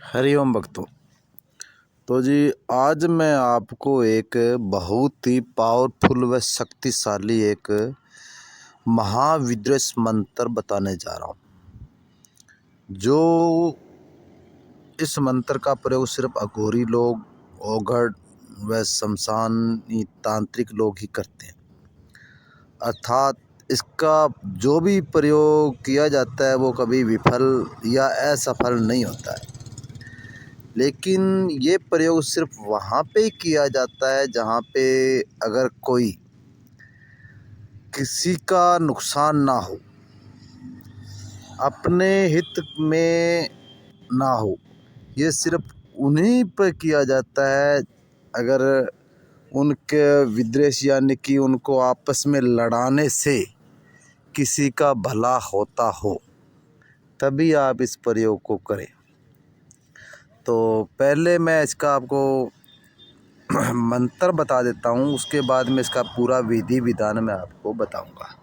हरिओम भक्तों। तो जी आज मैं आपको एक बहुत ही पावरफुल व शक्तिशाली एक महाविद्वेष मंत्र बताने जा रहा हूँ। जो इस मंत्र का प्रयोग सिर्फ अघोरी लोग, ओघड़ व शमशानी तांत्रिक लोग ही करते हैं। अर्थात इसका जो भी प्रयोग किया जाता है वो कभी विफल या असफल नहीं होता है। लेकिन ये प्रयोग सिर्फ वहाँ पे किया जाता है जहाँ पे अगर कोई किसी का नुकसान ना हो, अपने हित में ना हो। ये सिर्फ उन्हीं पर किया जाता है अगर उनके विद्वेष यानी कि उनको आपस में लड़ाने से किसी का भला होता हो, तभी आप इस प्रयोग को करें। तो पहले मैं इसका आपको मंत्र बता देता हूँ, उसके बाद में इसका पूरा विधि विधान मैं आपको बताऊँगा।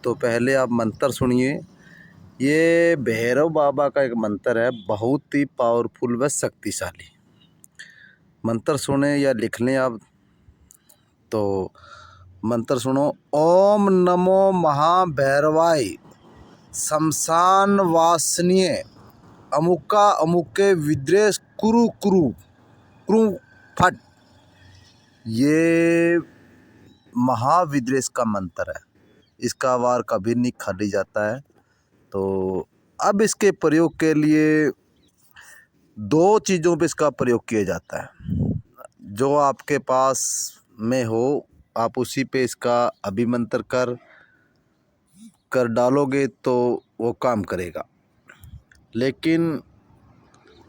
तो पहले आप मंत्र सुनिए। ये भैरव बाबा का एक मंत्र है, बहुत ही पावरफुल व शक्तिशाली। मंत्र सुने या लिख लें आप। तो मंत्र सुनो। ओम नमो महाभैरवाय शमशान वासनीय अमुका अमुके विद्वेष कुरु कुरु कुरु फट। ये महाविद्वेष का मंत्र है, इसका वार कभी नहीं खाली जाता है। तो अब इसके प्रयोग के लिए दो चीज़ों पे इसका प्रयोग किया जाता है। जो आपके पास में हो आप उसी पे इसका अभिमंत्र कर डालोगे तो वो काम करेगा। लेकिन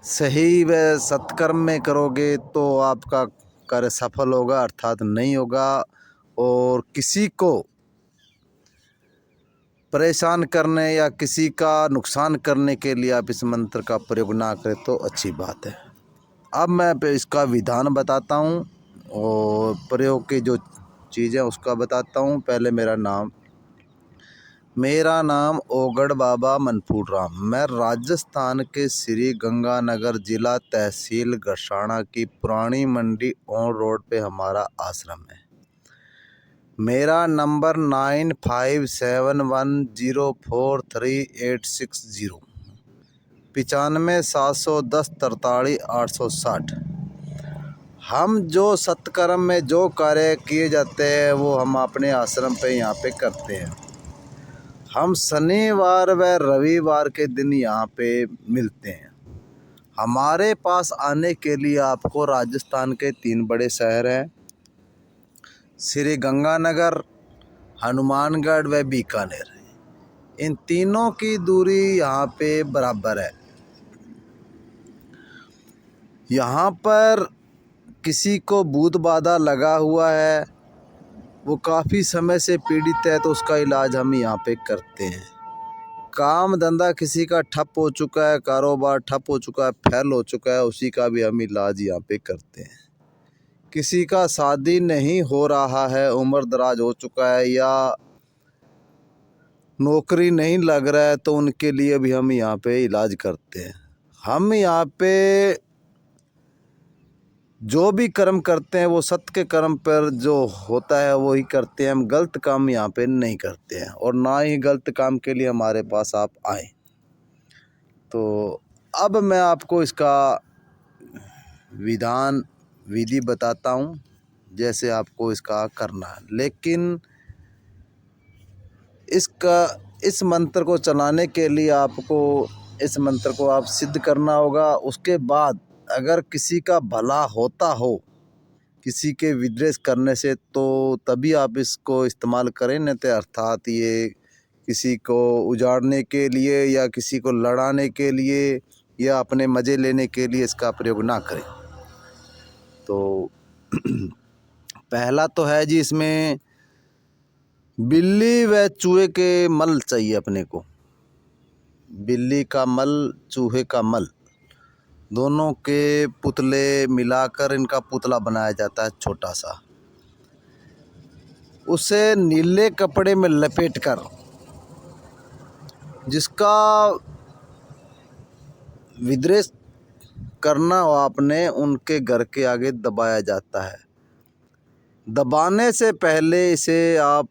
सही व सत्कर्म में करोगे तो आपका कार्य सफल होगा, अर्थात नहीं होगा। और किसी को परेशान करने या किसी का नुकसान करने के लिए आप इस मंत्र का प्रयोग ना करें तो अच्छी बात है। अब मैं इसका विधान बताता हूँ और प्रयोग की जो चीज़ें उसका बताता हूँ। पहले मेरा नाम ओघड़ बाबा मनफूर राम। मैं राजस्थान के श्री गंगानगर जिला तहसील गसाना की पुरानी मंडी ऑन रोड पे हमारा आश्रम है। मेरा नंबर 9571043860 95 710 43 860। हम जो सत्कर्म में जो कार्य किए जाते हैं वो हम अपने आश्रम पे यहाँ पे करते हैं। हम शनिवार व रविवार के दिन यहाँ पे मिलते हैं। हमारे पास आने के लिए आपको राजस्थान के 3 बड़े शहर हैं, श्री गंगानगर, हनुमानगढ़ व बीकानेर। इन तीनों की दूरी यहाँ पे बराबर है। यहाँ पर किसी को भूत बाधा लगा हुआ है, वो काफ़ी समय से पीड़ित है, तो उसका इलाज हम यहाँ पे करते हैं। काम धंधा किसी का ठप हो चुका है, कारोबार ठप हो चुका है, फेल हो चुका है, उसी का भी हम इलाज यहाँ पे करते हैं। किसी का शादी नहीं हो रहा है, उम्र दराज हो चुका है या नौकरी नहीं लग रहा है, तो उनके लिए भी हम यहाँ पे इलाज करते हैं। हम यहाँ पे जो भी कर्म करते हैं वो सत्य के कर्म पर जो होता है वो ही करते हैं। हम गलत काम यहाँ पे नहीं करते हैं और ना ही गलत काम के लिए हमारे पास आप आए। तो अब मैं आपको इसका विधि बताता हूँ, जैसे आपको इसका करना है। लेकिन इस मंत्र को चलाने के लिए आपको इस मंत्र को आप सिद्ध करना होगा। उसके बाद अगर किसी का भला होता हो किसी के विद्वेष करने से, तो तभी आप इसको इस्तेमाल करें, नहीं तो अर्थात ये किसी को उजाड़ने के लिए या किसी को लड़ाने के लिए या अपने मज़े लेने के लिए इसका प्रयोग ना करें। तो पहला तो है जी, इसमें बिल्ली व चूहे के मल चाहिए अपने को। बिल्ली का मल, चूहे का मल, दोनों के पुतले मिलाकर इनका पुतला बनाया जाता है छोटा सा। उसे नीले कपड़े में लपेटकर जिसका विद्वेष करना हो आपने, उनके घर के आगे दबाया जाता है। दबाने से पहले इसे आप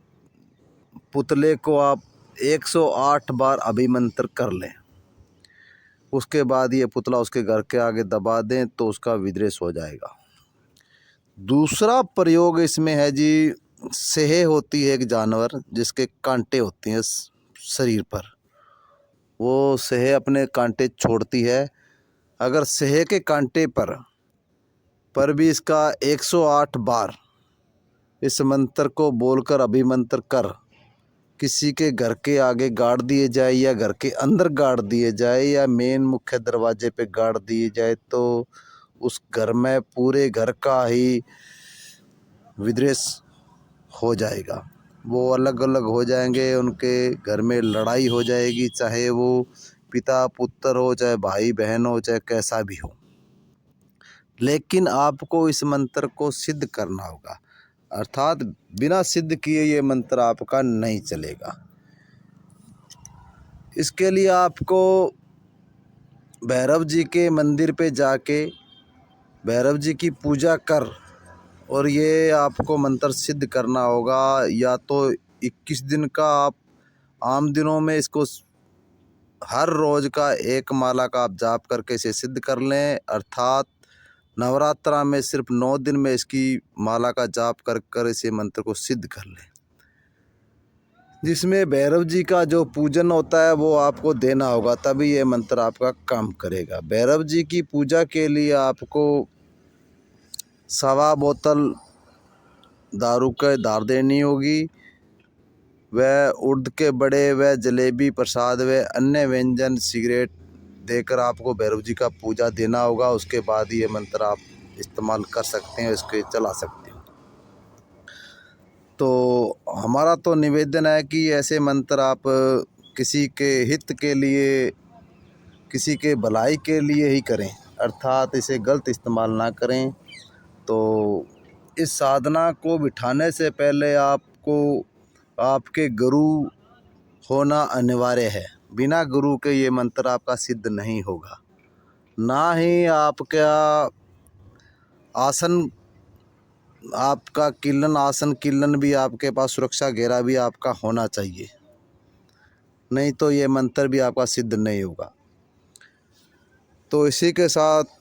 पुतले को आप 108 बार अभिमंत्रित कर लें। उसके बाद ये पुतला उसके घर के आगे दबा दें तो उसका विद्वेष हो जाएगा। दूसरा प्रयोग इसमें है जी, सेहे होती है एक जानवर जिसके कांटे होती हैं शरीर पर, वो सेहे अपने कांटे छोड़ती है। अगर सेहे के कांटे पर भी इसका 108 बार इस मंत्र को बोलकर अभिमंत्र कर किसी के घर के आगे गाड़ दिए जाए या घर के अंदर गाड़ दिए जाए या मेन मुख्य दरवाजे पे गाड़ दिए जाए तो उस घर में पूरे घर का ही विद्वेष हो जाएगा। वो अलग अलग हो जाएंगे, उनके घर में लड़ाई हो जाएगी, चाहे वो पिता पुत्र हो, चाहे भाई बहन हो, चाहे कैसा भी हो। लेकिन आपको इस मंत्र को सिद्ध करना होगा, अर्थात बिना सिद्ध किए ये मंत्र आपका नहीं चलेगा। इसके लिए आपको भैरव जी के मंदिर पे जाके भैरव जी की पूजा कर और ये आपको मंत्र सिद्ध करना होगा। या तो 21 दिन का आप आम दिनों में इसको हर रोज़ का एक माला का आप जाप करके इसे सिद्ध कर लें, अर्थात नवरात्रा में सिर्फ 9 दिन में इसकी माला का जाप कर कर इसे मंत्र को सिद्ध कर लें, जिसमें भैरव जी का जो पूजन होता है वो आपको देना होगा, तभी ये मंत्र आपका काम करेगा। भैरव जी की पूजा के लिए आपको 1.25 बोतल दारू का धार देनी होगी, वह उर्द के बड़े, वह जलेबी प्रसाद, वह अन्य व्यंजन सिगरेट देकर आपको भैरव जी का पूजा देना होगा। उसके बाद ये मंत्र आप इस्तेमाल कर सकते हैं, इसके चला सकते हैं। तो हमारा तो निवेदन है कि ऐसे मंत्र आप किसी के हित के लिए, किसी के भलाई के लिए ही करें, अर्थात इसे गलत इस्तेमाल ना करें। तो इस साधना को बिठाने से पहले आपको आपके गुरु होना अनिवार्य है। बिना गुरु के ये मंत्र आपका सिद्ध नहीं होगा। ना ही आपका आसन, आपका किलन, आसन किलन भी आपके पास, सुरक्षा घेरा भी आपका होना चाहिए, नहीं तो ये मंत्र भी आपका सिद्ध नहीं होगा। तो इसी के साथ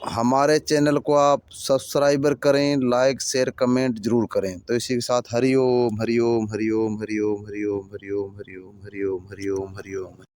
हमारे चैनल को आप सब्सक्राइबर करें, लाइक शेयर कमेंट जरूर करें। तो इसी के साथ हरि ओम हरि ओम हरि ओम हरि ओम हरि ओम हरि ओम हरि ओम हरि ओम हरि ओम हरि ओम।